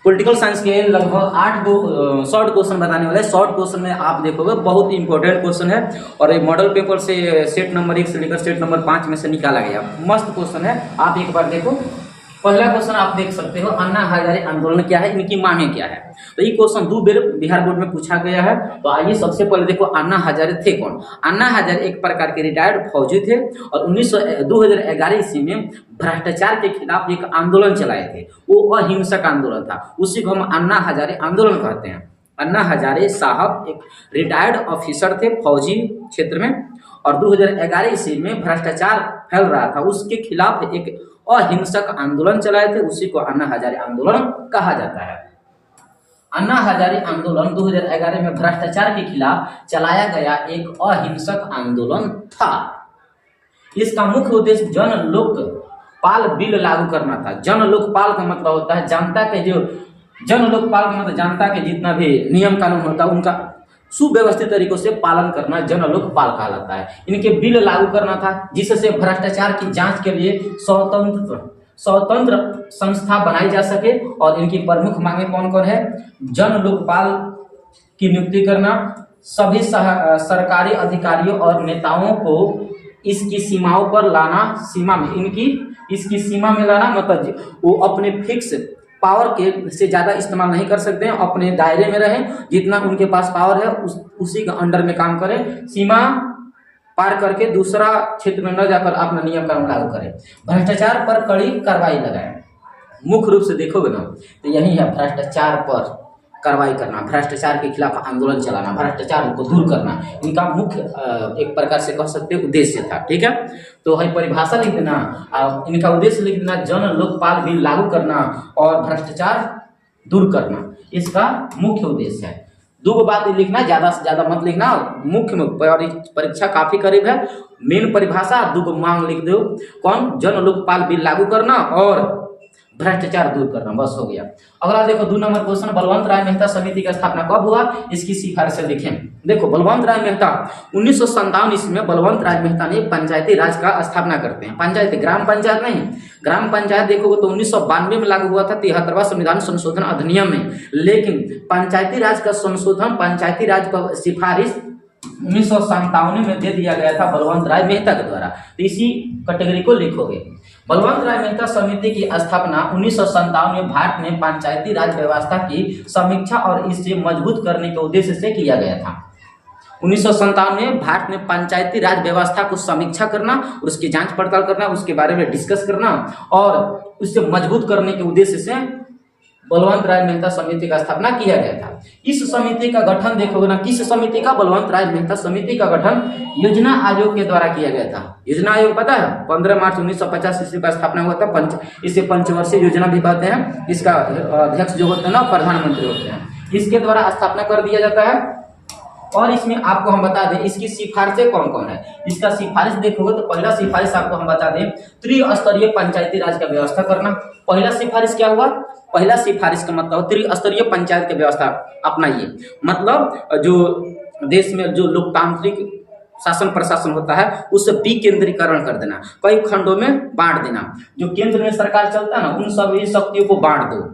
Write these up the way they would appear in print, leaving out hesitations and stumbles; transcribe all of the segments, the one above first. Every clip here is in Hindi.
पॉलिटिकल साइंस के लगभग 8 शॉर्ट क्वेश्चन बताने वाले। शॉर्ट क्वेश्चन में आप देखोगे बहुत इंपॉर्टेंट क्वेश्चन है और ये मॉडल पेपर से सेट नंबर 1 से लेकर सेट नंबर 5 में से निकाला गया मस्त क्वेश्चन है। आप एक बार देखो, पहला क्वेश्चन आप देख सकते हो, अन्ना हजारे आंदोलन क्या है, इनकी मांगे क्या है। तो ये क्वेश्चन 2 बार बिहार बोर्ड में पूछा गया है। तो आइए सबसे पहले देखो, अन्ना हजारे थे कौन। अन्ना हजारे एक प्रकार के रिटायर्ड फौजी थे और 2011 ईस्वी में भ्रष्टाचार के खिलाफ एक आंदोलन चलाए थे। वो अहिंसक आंदोलन था, उसी को हम अन्ना हजारे आंदोलन कहते हैं। अन्ना हजारे साहब एक रिटायर्ड ऑफिसर थे फौजी क्षेत्र में और 2011 ईस्वी में भ्रष्टाचार फैल रहा था, उसके खिलाफ एक अहिंसक आंदोलन चलाए थे, उसी को अन्ना हजारे आंदोलन कहा जाता है। अन्ना हजारे आंदोलन 2011 में भ्रष्टाचार के खिलाफ चलाया गया एक अहिंसक आंदोलन था। इसका मुख्य उद्देश्य जन लोकपाल बिल लागू करना था। जन लोकपाल का मतलब होता है जनता के जनता के जितना भी नियम कानून होता है उनका सुव्यवस्थित तरीकों से पालन करना जन लोकपाल कहलाता है। इनके बिल लागू करना था जिससे भ्रष्टाचार की जांच के लिए स्वतंत्र संस्था बनाई जा सके। और इनकी प्रमुख मांगे कौन कौन है? जन लोकपाल की नियुक्ति करना, सभी सरकारी अधिकारियों और नेताओं को इसकी सीमाओं पर लाना, इसकी सीमा में लाना, मतलब वो अपने फिक्स पावर के से ज़्यादा इस्तेमाल नहीं कर सकते हैं, अपने दायरे में रहें, जितना उनके पास पावर है उसी के अंडर में काम करें, सीमा पार करके दूसरा क्षेत्र में न जाकर अपना नियम कानून लागू करें, भ्रष्टाचार पर कड़ी कार्रवाई लगाएं। मुख्य रूप से देखोगे ना तो यही है, भ्रष्टाचार पर कार्रवाई करना, भ्रष्टाचार के खिलाफ आंदोलन चलाना, भ्रष्टाचार को दूर करना, इनका मुख्य एक प्रकार से कह सकते उद्देश्य था। ठीक है, तो है परिभाषा लिख देना, इनका उद्देश्य लिख देना, जन लोकपाल बिल लागू करना और भ्रष्टाचार दूर करना, इसका मुख्य उद्देश्य है। 2 बात लिखना, ज्यादा से ज्यादा मत लिखना, मुख्य परीक्षा काफी करीब है। मेन परिभाषा 2 मांग लिख दो, कौन? जन लोकपाल बिल लागू करना और भ्रष्टाचार दूर करना, बस हो गया। अगला देखो 2 नंबर क्वेश्चन, बलवंत राय मेहता समिति का स्थापना कब हुआ, इसकी सिफारिश लिखें। देखो बलवंत राय मेहता 1957 ईस्वी में बलवंत राय मेहता ने पंचायती राज का स्थापना करते हैं। पंचायती, ग्राम पंचायत नहीं, ग्राम पंचायत देखोगे तो 1992 में लागू हुआ था 73वां संविधान संशोधन अधिनियम में, लेकिन पंचायती राज का संशोधन, पंचायती राज का सिफारिश 1957 में दे दिया गया था बलवंत राय मेहता के द्वारा। तो इसी कैटेगरी को लिखोगे। बलवंत राय मेहता समिति की स्थापना 1957 में भारत में पंचायती राज व्यवस्था की समीक्षा और इसे मजबूत करने के उद्देश्य से किया गया था। 1957 में भारत में पंचायती राज व्यवस्था को समीक्षा करना, उसकी जांच पड़ताल करना, उसके बारे में डिस्कस करना और उसे मजबूत करने के उद्देश्य से बलवंत राय मेहता समिति का स्थापना किया गया था। इस समिति का गठन देखोगे ना, किस समिति का? बलवंत राय मेहता समिति का गठन योजना आयोग के द्वारा किया गया था। योजना आयोग पता है, 15 मार्च 1950 ईस्वी का स्थापना हुआ था। इसे पंचवर्षीय योजना भी कहते हैं। इसका अध्यक्ष जो होते हैं ना, प्रधानमंत्री होते हैं। इसके द्वारा स्थापना कर दिया जाता है। और इसमें आपको हम बता दें इसकी सिफारिशें कौन कौन है। इसका सिफारिश देखोगे तो पहला सिफारिश आपको हम बता दें, त्रिस्तरीय पंचायती राज का व्यवस्था करना। पहला सिफारिश क्या हुआ? पहला सिफारिश का मतलब त्रिस्तरीय पंचायत की व्यवस्था अपनाइए, मतलब जो देश में जो लोकतांत्रिक शासन प्रशासन होता है उसे विकेंद्रीकरण कर देना, कई खंडों में बांट देना। जो केंद्र में सरकार चलता है ना, उन सभी शक्तियों को बांट दो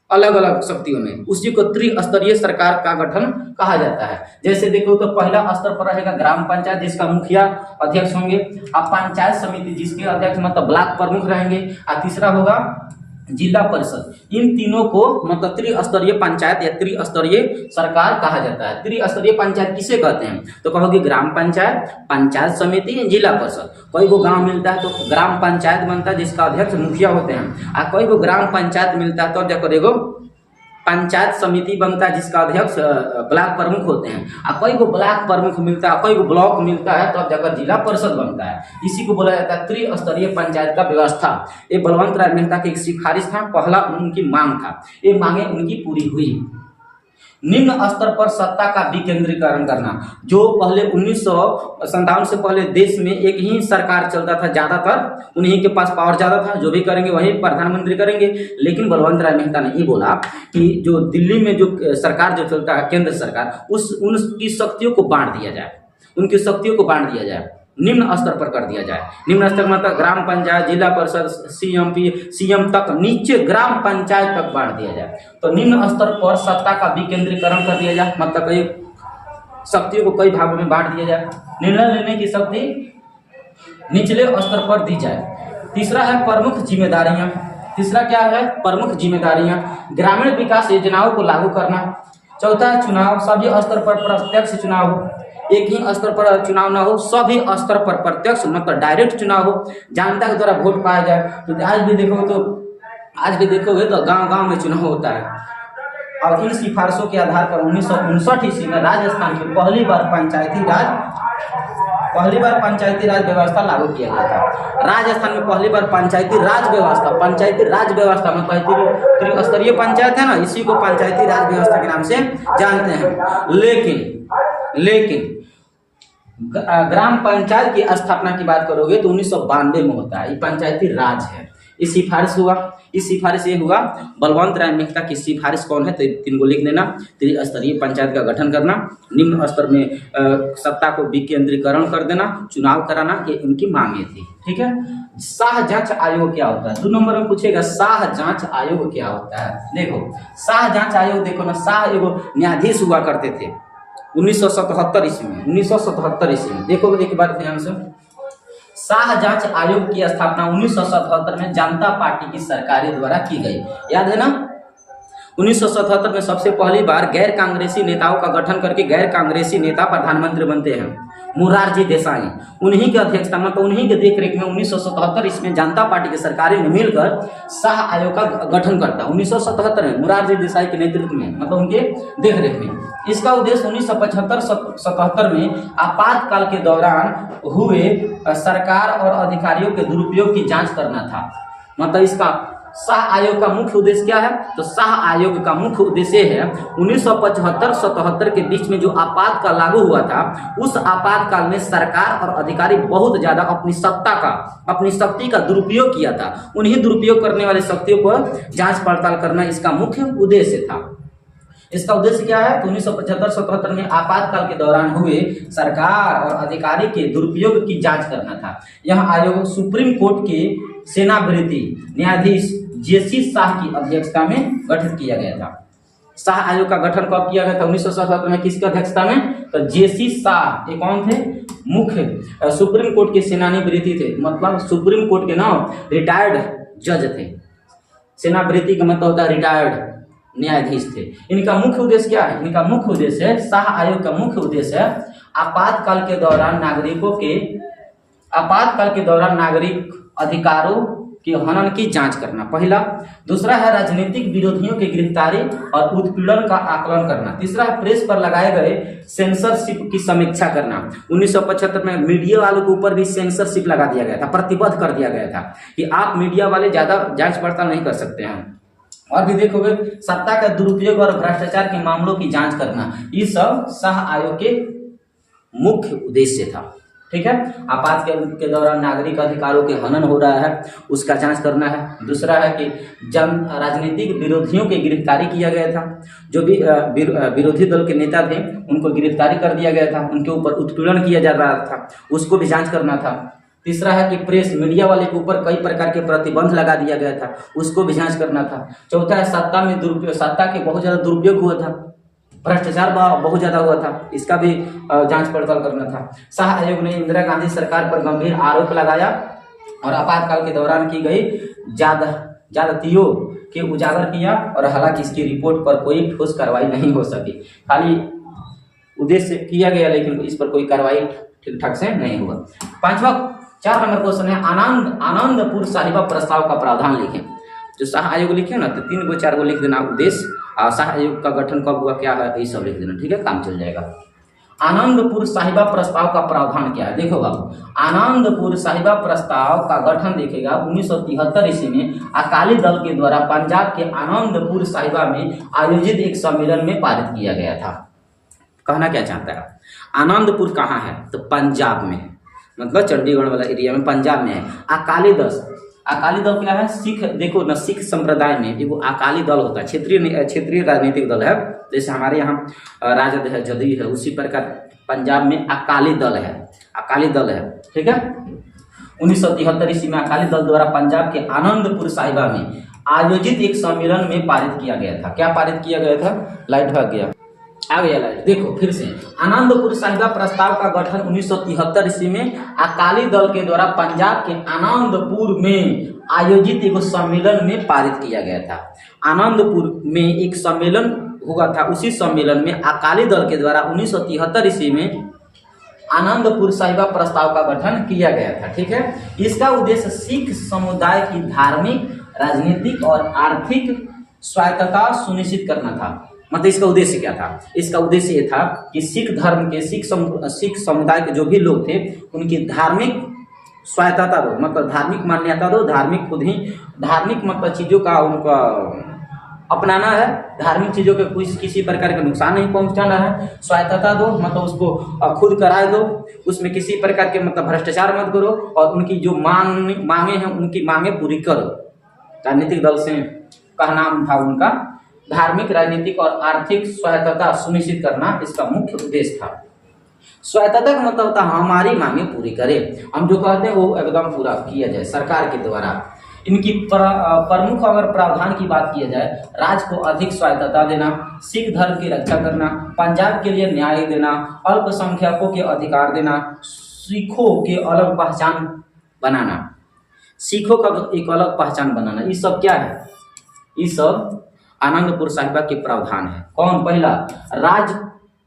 अलग अलग शक्तियों में, उसी को त्रिस्तरीय सरकार का गठन कहा जाता है। जैसे देखो तो पहला स्तर पर रहेगा ग्राम पंचायत, जिसका मुखिया अध्यक्ष होंगे, अब पंचायत समिति जिसके अध्यक्ष मतलब ब्लॉक प्रमुख रहेंगे, और तीसरा होगा जिला परिषद। इन तीनों को मतलब त्रिस्तरीय पंचायत या त्रिस्तरीय सरकार कहा जाता है। त्रिस्तरीय पंचायत किसे कहते हैं? तो कहोगे ग्राम पंचायत, पंचायत समिति, जिला परिषद। कोई को गांव मिलता है तो ग्राम पंचायत बनता है जिसका अध्यक्ष मुखिया होते हैं, और कोई को ग्राम पंचायत मिलता है तो क्या करेगो पंचायत समिति बनता है जिसका अध्यक्ष ब्लॉक प्रमुख होते हैं, और कोई को ब्लॉक प्रमुख मिलता है, कोई को ब्लॉक मिलता है तो अब जाकर जिला परिषद बनता है। इसी को बोला जाता है त्रिस्तरीय पंचायत का व्यवस्था। ये बलवंत राय मेहता की एक सिफारिश था, पहला उनकी मांग था, ये मांगे उनकी पूरी हुई। निम्न स्तर पर सत्ता का विकेंद्रीकरण करना। जो पहले 1957 से पहले देश में एक ही सरकार चलता था, ज्यादातर उन्हीं के पास पावर ज्यादा था, जो भी करेंगे वही प्रधानमंत्री करेंगे। लेकिन बलवंत राय मेहता ने ये बोला कि जो दिल्ली में जो सरकार जो चलता है केंद्र सरकार, उनकी शक्तियों को बांट दिया जाए, उनकी शक्तियों को बांट दिया जाए। निम्न स्तर पर कर दिया जाए। निम्न स्तर मतलब ग्राम पंचायत, जिला परिषद, सीएम तक, नीचे ग्राम पंचायत तक बांट दिया जाए। तो निम्न स्तर पर सत्ता का विकेंद्रीकरण कर दिया जाए, मतलब कई शक्तियों को कई भागों में बांट दिया जाए। निर्णय लेने की शक्ति निचले स्तर पर दी जाए। तीसरा है प्रमुख जिम्मेदारियां। तीसरा क्या है? प्रमुख जिम्मेदारियां, ग्रामीण विकास योजनाओं को लागू करना। चौथा है चुनाव, सभी स्तर पर प्रत्यक्ष चुनाव हो, एक ही स्तर पर चुनाव ना हो, सभी स्तर पर प्रत्यक्ष मतलब डायरेक्ट चुनाव हो, जनता के द्वारा वोट पाया जाए। तो आज भी देखोगे तो गांव-गांव में चुनाव होता है। और इन सिफारिशों के आधार पर 1959 ईस्वी में राजस्थान में पहली बार पंचायती राज व्यवस्था लागू किया गया था। राजस्थान में पहली बार पंचायती राज व्यवस्था में त्रिस्तरीय पंचायत है ना, इसी को पंचायती राज व्यवस्था के नाम से जानते हैं। लेकिन ग्राम पंचायत की स्थापना की बात करोगे तो 1992 में होता है। ये पंचायती राज है। इस सिफारिश ये हुआ बलवंत राय मेहता की सिफारिश कौन है? तो तीन को लिख देना। त्रिस्तरीय पंचायत का गठन करना, निम्न स्तर में सत्ता को विकेंद्रीकरण कर देना, चुनाव कराना, ये इनकी मांगे थी। ठीक है। शाह जांच आयोग क्या होता है? 2 नंबर में पूछेगा शाह जांच आयोग क्या होता है। देखो शाह जांच आयोग, देखो ना, शाह एगो न्यायाधीश हुआ करते थे 1977 ईस्वी में। देखो एक बार ध्यान से, शाह जांच आयोग की स्थापना 1977 में जनता पार्टी की सरकार द्वारा की गई। याद है ना? 1977 में सबसे पहली बार गैर कांग्रेसी नेताओं का गठन करके गैर कांग्रेसी नेता प्रधानमंत्री बनते हैं, मोरारजी देसाई। उन्हीं के अध्यक्षता मतलब उन्हीं के देखरेख में 1977 इसमें जनता पार्टी की सरकार ने मिलकर शाह आयोग का गठन करता। 1977 में मोरारजी देसाई के नेतृत्व में, मतलब उनके देखरेख में। इसका उद्देश्य 1975-77 में आपातकाल के दौरान हुए सरकार और अधिकारियों के दुरुपयोग की जांच करना था। मतलब इसका शाह आयोग का मुख्य उद्देश्य क्या है? तो शाह आयोग का मुख्य उद्देश्य है 1975-77 के बीच में जो आपातकाल लागू हुआ था, उस आपातकाल में सरकार और अधिकारी बहुत ज्यादा अपनी शक्ति का दुरुपयोग किया था। उन्हीं दुरुपयोग करने वाली शक्तियों को जांच पड़ताल करना इसका मुख्य उद्देश्य था। इसका उद्देश्य क्या है? तो 1975-77 में आपातकाल के दौरान हुए सरकार और अधिकारी के दुरुपयोग की जांच करना था। यह आयोग सुप्रीम कोर्ट के सेनावृत्ति न्यायाधीश जेसी शाह की अध्यक्षता में गठित किया गया था। शाह आयोग का गठन कब किया गया था? 1977 में। किसकी अध्यक्षता में? तो जेसी शाह। ये कौन थे? मुख्य सुप्रीम कोर्ट के सेनानिवृत्ति थे, मतलब सुप्रीम कोर्ट के नाम रिटायर्ड जज थे। सेनावृत्ति का मतलब होता है रिटायर्ड न्यायाधीश थे। इनका मुख्य उद्देश्य क्या है? इनका मुख्य उद्देश्य है, शाह आयोग का मुख्य उद्देश्य है आपातकाल के दौरान नागरिक अधिकारों के हनन की जांच करना, पहला। दूसरा है राजनीतिक विरोधियों की गिरफ्तारी और उत्पीड़न का आकलन करना। तीसरा है प्रेस पर लगाए गए सेंसरशिप की समीक्षा करना। 1975 में मीडिया वालों के ऊपर भी सेंसरशिप लगा दिया गया था, प्रतिबद्ध कर दिया गया था कि आप मीडिया वाले ज्यादा जांच पड़ताल नहीं कर सकते हैं। और भी देखोगे सत्ता का दुरुपयोग और भ्रष्टाचार के मामलों की जांच करना, ये सब शाह आयोग के मुख्य उद्देश्य था। ठीक है। आपातकाल के दौरान नागरिक अधिकारों के हनन हो रहा है, उसका जांच करना है। दूसरा है कि राजनीतिक विरोधियों की गिरफ्तारी किया गया था, जो भी विरोधी दल के नेता थे उनको गिरफ्तारी कर दिया गया था, उनके ऊपर उत्पीड़न किया जा रहा था, उसको भी जांच करना था। तीसरा है कि प्रेस मीडिया वाले के ऊपर कई प्रकार के प्रतिबंध लगा दिया गया था, उसको भी जांच करना था। चौथा है सत्ता के बहुत ज्यादा दुरुपयोग हुआ था, भ्रष्टाचार बहुत ज्यादा हुआ था, इसका भी जांच पड़ताल करना था। शाह आयोग ने इंदिरा गांधी सरकार पर गंभीर आरोप लगाया और आपातकाल के दौरान की गई ज्यादतियों के उजागर किया, और हालांकि इसकी रिपोर्ट पर कोई ठोस कार्रवाई नहीं हो सकी। खाली उद्देश्य किया गया लेकिन इस पर कोई कार्रवाई ठीक ठाक से नहीं हुआ। 4 नंबर क्वेश्चन है आनंदपुर साहिबा प्रस्ताव का प्रावधान लिखें। जो शाह आयोग लिखे ना तो 3 4 लिख देना उद्देश्य, शाह आयोग का गठन कब हुआ, क्या है, ये सब लिख देना। ठीक है, काम चल जाएगा। आनंदपुर साहिबा प्रस्ताव का प्रावधान क्या है? देखो बाबू, आनंदपुर साहिबा प्रस्ताव का गठन देखेगा 1973 ईस्वी में अकाली दल के द्वारा पंजाब के आनंदपुर साहिबा में आयोजित एक सम्मेलन में पारित किया गया था। कहना क्या चाहता है? आनंदपुर कहाँ है? तो पंजाब में, मतलब चंडीगढ़ वाला एरिया में, पंजाब में है। अकाली दल क्या है? सिख, देखो ना, सिख संप्रदाय में एगो अकाली दल होता है, क्षेत्रीय राजनीतिक दल है। जैसे हमारे यहाँ राजद है, जदयू है, उसी प्रकार पंजाब में अकाली दल है, अकाली दल है, ठीक है। 1973 ईस्वी में अकाली दल द्वारा पंजाब के आनंदपुर साहिबा में आयोजित एक सम्मेलन में पारित किया गया था। क्या पारित किया गया था? लाइट भाग गया, आ गया लाइट, देखो फिर से। आनंदपुर साहिबा प्रस्ताव का गठन 1973 ईस्वी में अकाली दल के द्वारा पंजाब के आनंदपुर में आयोजित एक सम्मेलन में पारित किया गया था। आनंदपुर में एक सम्मेलन हुआ था, उसी सम्मेलन में अकाली दल के द्वारा 1973 ईस्वी में आनंदपुर साहिबा प्रस्ताव का गठन किया गया था, ठीक है। इसका उद्देश्य सिख समुदाय की धार्मिक, राजनीतिक और आर्थिक स्वायत्तता सुनिश्चित करना था। मतलब इसका उद्देश्य क्या था? इसका उद्देश्य ये था कि सिख धर्म के, सिख समुदाय के जो भी लोग थे, उनकी धार्मिक स्वायत्तता दो, मतलब धार्मिक मान्यता दो, धार्मिक खुद ही धार्मिक मतलब चीज़ों का उनका अपनाना है, धार्मिक चीज़ों के किसी प्रकार का नुकसान नहीं पहुंचाना है, स्वायत्तता दो, मतलब उसको खुद कराए दो, उसमें किसी प्रकार के मतलब भ्रष्टाचार मत करो, और उनकी जो मांगे हैं उनकी मांगे पूरी करो। राजनीतिक दल से का नाम था उनका धार्मिक, राजनीतिक और आर्थिक स्वायत्तता सुनिश्चित करना, इसका मुख्य उद्देश्य था। स्वायत्तता का मतलब होता है हमारी मांगे पूरी करे, हम जो कहते हैं वो एकदम पूरा किया जाए सरकार के द्वारा। इनकी प्रमुख अगर प्रावधान की बात किया जाए, राज्य को अधिक स्वायत्तता देना, सिख धर्म की रक्षा करना, पंजाब के लिए न्याय देना, अल्पसंख्यकों के अधिकार देना, सिखों के अलग पहचान बनाना, सिखों का एक अलग पहचान बनाना, ये सब क्या है? ये सब आनंदपुर साहिबा के प्रावधान है। कौन? पहला, राज्य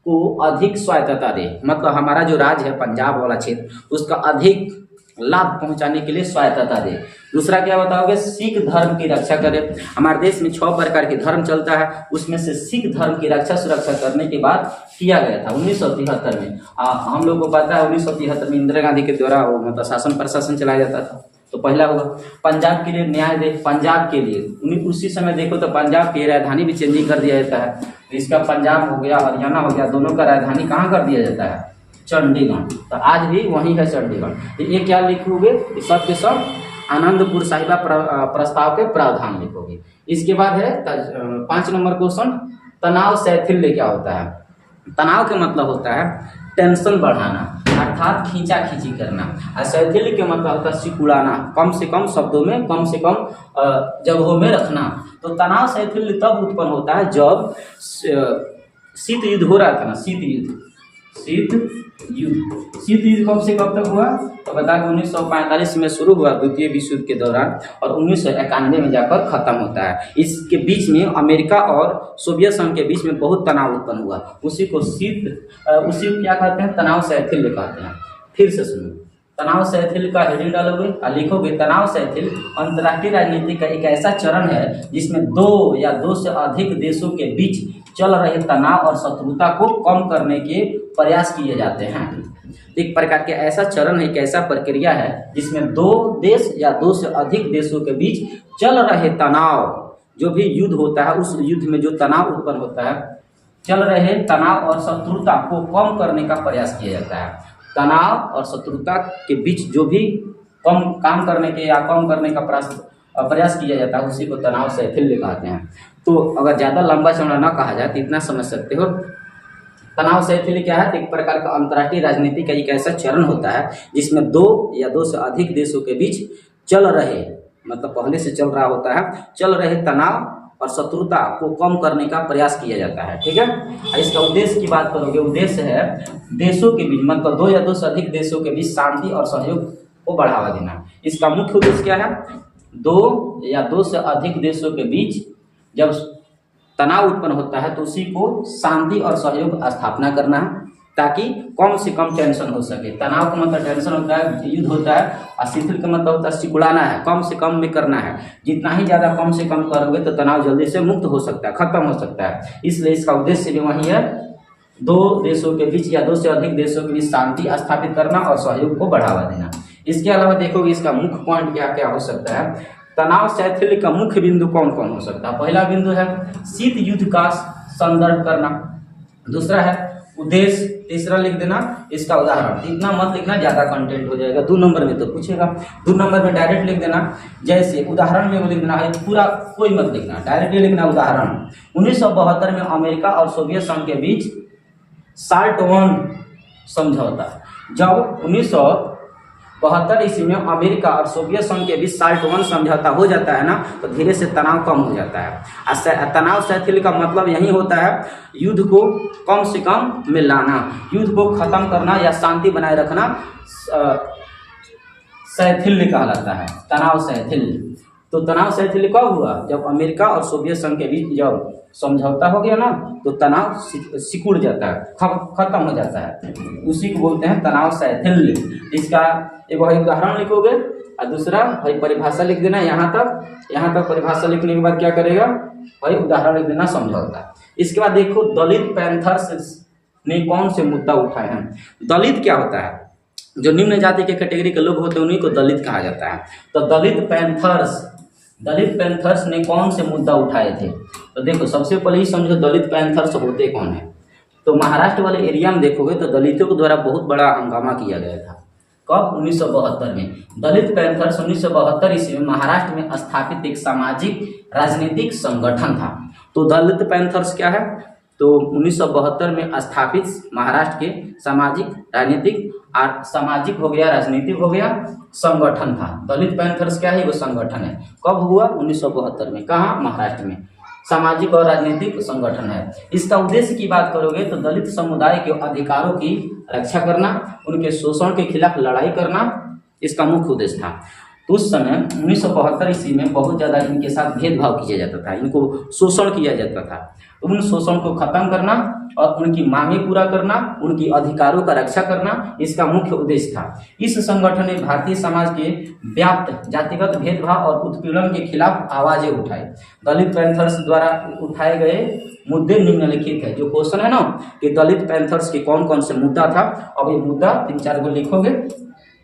को अधिक स्वायत्तता दे, मतलब हमारा जो राज्य है पंजाब वाला क्षेत्र, उसका अधिक लाभ पहुंचाने के लिए स्वायत्तता दे। दूसरा क्या बताओगे? सिख धर्म की रक्षा करे। हमारे देश में 6 प्रकार के धर्म चलता है, उसमें से सिख धर्म की रक्षा सुरक्षा करने की बात किया गया था 1973 में। हम लोग को पता है 1973 में इंदिरा गांधी के द्वारा वो मतलब शासन प्रशासन चलाया जाता था। तो पहला होगा पंजाब के लिए न्याय दे, पंजाब के लिए उसी समय देखो तो पंजाब की राजधानी भी चेंजिंग कर दिया जाता है। तो इसका पंजाब हो गया, हरियाणा हो गया, दोनों का राजधानी कहाँ कर दिया जाता है? चंडीगढ़। तो आज भी वहीं है चंडीगढ़। तो ये क्या लिखोगे? सब के सब आनंदपुर साहिबा प्रस्ताव के प्रावधान लिखोगे। इसके बाद है 5 नंबर क्वेश्चन, तनाव शैथिल्य क्या होता है? तनाव के मतलब होता है टेंशन बढ़ाना, अर्थात खींचा खींची करना। और शैथिल्य के मतलब होता है सिकुड़ाना, कम से कम शब्दों में, कम से कम जगहों में रखना। तो तनाव शैथिल्य तब उत्पन्न होता है जब शीत युद्ध हो रहा था ना, शीत युद्ध कब से कब तक हुआ? तो बता कि 1945 में शुरू हुआ द्वितीय विश्व युद्ध के दौरान, और 1991 में जाकर खत्म होता है। इसके बीच में अमेरिका और सोवियत संघ के बीच में बहुत तनाव उत्पन्न हुआ, उसी को क्या कहते हैं? तनाव शैथिल्य कहते हैं। फिर से सुनो, तनाव शैथिल्य का हेडिंग डालोगे और लिखोगे, तनाव शैथिल्य अंतर्राष्ट्रीय राजनीति का एक ऐसा चरण है जिसमें 2 या 2 से अधिक देशों के बीच चल रहे तनाव और शत्रुता को कम करने के प्रयास किए जाते हैं। एक प्रकार के ऐसा चरण है, एक ऐसा प्रक्रिया है जिसमें 2 देश या 2 से अधिक देशों के बीच चल रहे तनाव, जो भी युद्ध होता है उस युद्ध में जो तनाव उत्पन्न होता है, चल रहे तनाव और शत्रुता को कम करने का प्रयास किया जाता है। तनाव और शत्रुता के बीच जो भी काम करने के या कम करने का प्रयास किया जाता है उसी को तनाव शैथिल्य कहते हैं। तो अगर ज़्यादा लंबा चौड़ा ना कहा जाए तो इतना समझ सकते हो, तनाव शैथिल्य क्या है? तो एक प्रकार का अंतर्राष्ट्रीय राजनीति का एक ऐसा चरण होता है जिसमें 2 या 2 से अधिक देशों के बीच चल रहे, मतलब पहले से चल रहा होता है, चल रहे तनाव और शत्रुता को कम करने का प्रयास किया जाता है, ठीक है। इसका उद्देश्य की बात करोगे, उद्देश्य है देशों के बीच, मतलब 2 या 2 से अधिक देशों के बीच शांति और सहयोग को बढ़ावा देना। इसका मुख्य उद्देश्य क्या है? 2 या 2 से अधिक देशों के बीच जब तनाव उत्पन्न होता है तो उसी को शांति और सहयोग स्थापना करना है, ताकि कम से कम टेंशन हो सके। तनाव का मतलब टेंशन होता है, युद्ध होता है, और शिथिल का मतलब होता है सिकुड़ाना है, कम से कम में करना है। जितना ही ज़्यादा कम से कम करोगे तो तनाव जल्दी से मुक्त हो सकता है, खत्म हो सकता है। इसलिए इसका उद्देश्य भी वही है, 2 देशों के बीच या 2 से अधिक देशों के बीच शांति स्थापित करना और सहयोग को बढ़ावा देना। इसके अलावा देखोगे इसका मुख्य पॉइंट क्या क्या हो सकता है। तनाव शैथिल्य का मुख्य बिंदु कौन कौन हो सकता है? पहला बिंदु है शीत युद्ध का संदर्भ करना, दूसरा है उद्देश्य, तीसरा लिख देना इसका उदाहरण। इतना मत लिखना, ज्यादा कंटेंट हो जाएगा, 2 नंबर में तो पूछेगा। 2 नंबर में डायरेक्ट लिख देना, जैसे उदाहरण में वो लिख देना है, पूरा कोई मत लिखना, डायरेक्टली लिखना उदाहरण। 1972 में अमेरिका और सोवियत संघ के बीच साल्ट वन समझौता। जब 1972 ईस्वी में अमेरिका और सोवियत संघ के बीच साल्ट वन समझौता हो जाता है ना, तो धीरे से तनाव कम हो जाता है। तनाव शिथिल का मतलब यही होता है युद्ध को कम से कम में लाना, युद्ध को खत्म करना या शांति बनाए रखना शिथिल कहलाता है, तनाव शिथिल। तो तनाव शिथिल कब हुआ? जब अमेरिका और सोवियत संघ के बीच जब समझौता हो गया ना, तो तनाव सिकुड़ जाता है, खत्म हो जाता है, उसी को बोलते हैं तनाव शिथिल। इसका एक उदाहरण लिखोगे और दूसरा भाई परिभाषा लिख देना। यहाँ तक परिभाषा लिखने के बाद क्या करेगा भाई, उदाहरण लिख देना समझौता। इसके बाद देखो दलित पैंथर्स ने कौन से मुद्दा उठाए हैं। दलित क्या होता है? जो निम्न जाति के कैटेगरी के लोग होते हैं उन्हीं को दलित कहा जाता है। तो दलित पैंथर्स ने कौन से मुद्दा उठाए थे? तो देखो सबसे पहले ही समझो दलित पैंथर्स होते कौन है। तो महाराष्ट्र वाले एरिया में देखोगे तो दलितों के द्वारा बहुत बड़ा हंगामा किया गया था। कब? 1972 में। दलित पैंथर्स 1972 ईस्वी में महाराष्ट्र में स्थापित एक सामाजिक राजनीतिक संगठन था। तो दलित पैंथर्स क्या है? तो 1972 में स्थापित महाराष्ट्र के सामाजिक राजनीतिक सामाजिक हो गया, राजनीतिक हो गया, संगठन था। दलित पैंथर्स क्या है? वो संगठन है। कब हुआ? 1972 में। कहाँ? महाराष्ट्र में। सामाजिक और राजनीतिक संगठन है। इसका उद्देश्य की बात करोगे तो दलित समुदाय के अधिकारों की रक्षा करना, उनके शोषण के खिलाफ लड़ाई करना इसका मुख्य उद्देश्य था। तो उस समय 1972 ईस्वी में बहुत ज़्यादा इनके साथ भेदभाव किया जाता था, इनको शोषण किया जाता था। तो उन शोषण को खत्म करना और उनकी मांगें पूरा करना, उनकी अधिकारों का रक्षा करना इसका मुख्य उद्देश्य था। इस संगठन ने भारतीय समाज के व्याप्त जातिगत भेदभाव और उत्पीड़न के खिलाफ आवाजें उठाई। दलित पैंथर्स द्वारा उठाए गए मुद्दे निम्नलिखित है। जो क्वेश्चन है ना कि दलित पैंथर्स के कौन कौन से मुद्दा था, अब ये मुद्दा 3-4 को लिखोगे।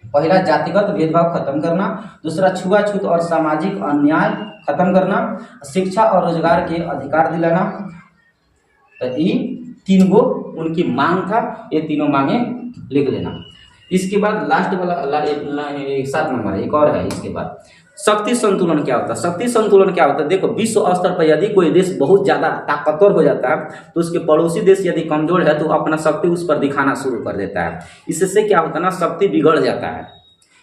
पहला जातिगत भेदभाव खत्म करना, दूसरा छुआछूत और सामाजिक अन्याय खत्म करना, शिक्षा और रोजगार के अधिकार दिलाना। तो ये 3 गो उनकी मांग था, ये तीनों मांगे लिख लेना। इसके बाद लास्ट वाला 7 नंबर है, एक और है। इसके बाद शक्ति संतुलन क्या होता है? शक्ति संतुलन क्या होता है? देखो विश्व स्तर पर यदि कोई देश बहुत ज्यादा ताकतवर हो जाता है तो उसके पड़ोसी देश यदि कमजोर है तो अपना शक्ति उस पर दिखाना शुरू कर देता है। इससे क्या होता है ना, शक्ति बिगड़ जाता है।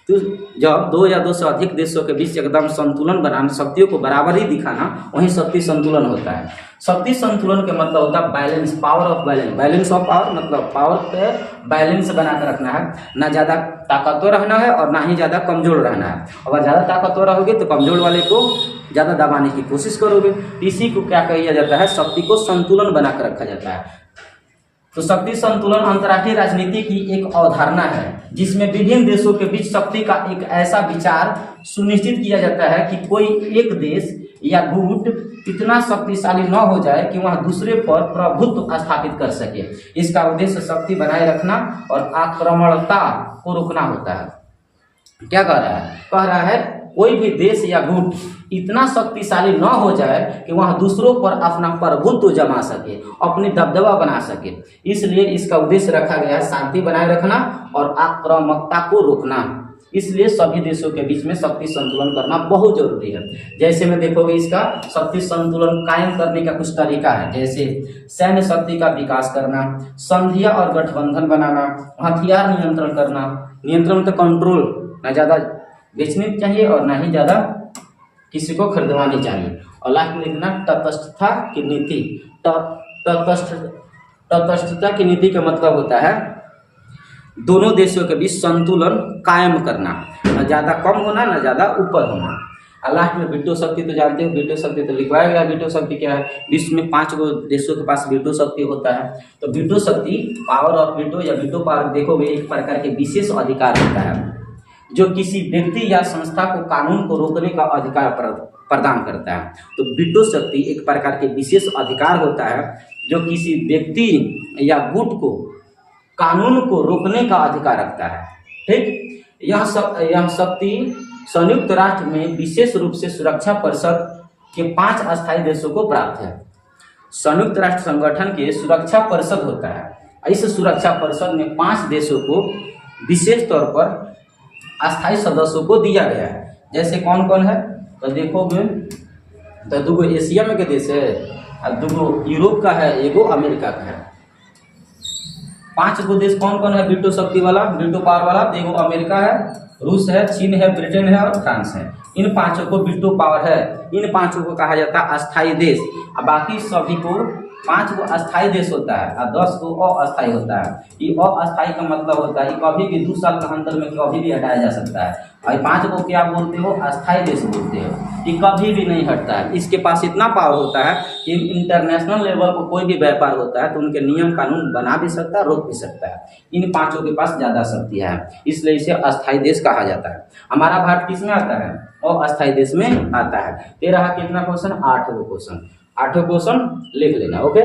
तो जब 2 या 2 से अधिक देशों के बीच एकदम संतुलन बनाना, शक्तियों को बराबर ही दिखाना, वही शक्ति संतुलन होता है। शक्ति संतुलन के मतलब होता है balance, power of balance. Balance of power मतलब पावर पे बैलेंस बनाकर रखना है, ना ज़्यादा ताकतवर रहना है और ना ही ज़्यादा कमजोर रहना है। अगर ज़्यादा ताकतवर रहोगे तो कमजोर वाले को ज़्यादा दबाने की कोशिश करोगे। इसी को क्या कहा जाता है? शक्ति को संतुलन बनाकर रखा जाता है। तो शक्ति संतुलन अंतर्राष्ट्रीय राजनीति की एक अवधारणा है जिसमें विभिन्न देशों के बीच शक्ति का एक ऐसा विचार सुनिश्चित किया जाता है कि कोई एक देश या गुट इतना शक्तिशाली न हो जाए कि वह दूसरे पर प्रभुत्व स्थापित कर सके। इसका उद्देश्य शक्ति बनाए रखना और आक्रामकता को रोकना होता है। क्या कह रहा है? कह रहा है कोई भी देश या गुट इतना शक्तिशाली न हो जाए कि वह दूसरों पर अपना प्रभुत्व जमा सके, अपनी दबदबा बना सके। इसलिए इसका उद्देश्य रखा गया है शांति बनाए रखना और आक्रामकता को रोकना। इसलिए सभी देशों के बीच में शक्ति संतुलन करना बहुत जरूरी है। जैसे में देखोगे इसका शक्ति संतुलन कायम करने का कुछ तरीका है, जैसे सैन्य शक्ति का विकास करना, संधियां और गठबंधन बनाना, हथियार नियंत्रण करना। नियंत्रण तो कंट्रोल, ना ज़्यादा बेचनी चाहिए और ना ही ज़्यादा किसी को खरीदवानी चाहिए। और लास्ट में लिखना तटस्थता की नीति। तटस्थता की नीति का मतलब होता है दोनों देशों के बीच संतुलन कायम करना, न ज़्यादा कम होना न ज़्यादा ऊपर होना। और लास्ट में वीटो शक्ति तो जानते हो, वीटो शक्ति तो लिखवाया गया। वीटो शक्ति क्या है? विश्व में 5 गो देशों के पास वीटो शक्ति होता है। तो वीटो शक्ति, पावर ऑफ वीटो या वीटो पावर देखोगे एक प्रकार के विशेष अधिकार होता है जो किसी व्यक्ति या संस्था को कानून को रोकने का अधिकार प्रदान करता है। तो वीटो शक्ति एक प्रकार के विशेष अधिकार होता है जो किसी व्यक्ति या गुट को कानून को रोकने का अधिकार रखता है। ठीक, यह शक्ति संयुक्त राष्ट्र में विशेष रूप से सुरक्षा परिषद के 5 अस्थायी देशों को प्राप्त है। संयुक्त राष्ट्र संगठन के सुरक्षा परिषद होता है, इस सुरक्षा परिषद में 5 देशों को विशेष तौर पर अस्थायी सदस्यों को दिया गया है। जैसे कौन कौन है तो देखोगे तो 2 एशिया में के देश है और 2 यूरोप का है, 1 अमेरिका का है। 5 देश कौन कौन है वीटो शक्ति वाला, वीटो पावर वाला? 1 अमेरिका है, रूस है, चीन है, ब्रिटेन है और फ्रांस है। इन 5 को वीटो पावर है। इन 5 को कहा जाता है अस्थायी देश। और बाकी सभी को 5 को अस्थायी देश होता है और 10 को अस्थायी होता है। ये अस्थायी का मतलब होता है कभी भी 2 साल के अंदर में कभी भी हटाया जा सकता है। और 5 को क्या बोलते हो? अस्थायी देश बोलते हो। ये कभी भी नहीं हटता है। इसके पास इतना पावर होता है कि इंटरनेशनल लेवल पर कोई भी व्यापार होता है तो उनके नियम कानून बना भी सकता है, रोक भी सकता है। इन 5 के पास ज़्यादा शक्ति है, इसलिए इसे अस्थायी देश कहा जाता है। हमारा भारत किस में आता है? और अस्थायी देश में आता है। 13 कितना क्वेश्चन? 8 क्वेश्चन। 8 क्वेश्चन लिख लेना। ओके।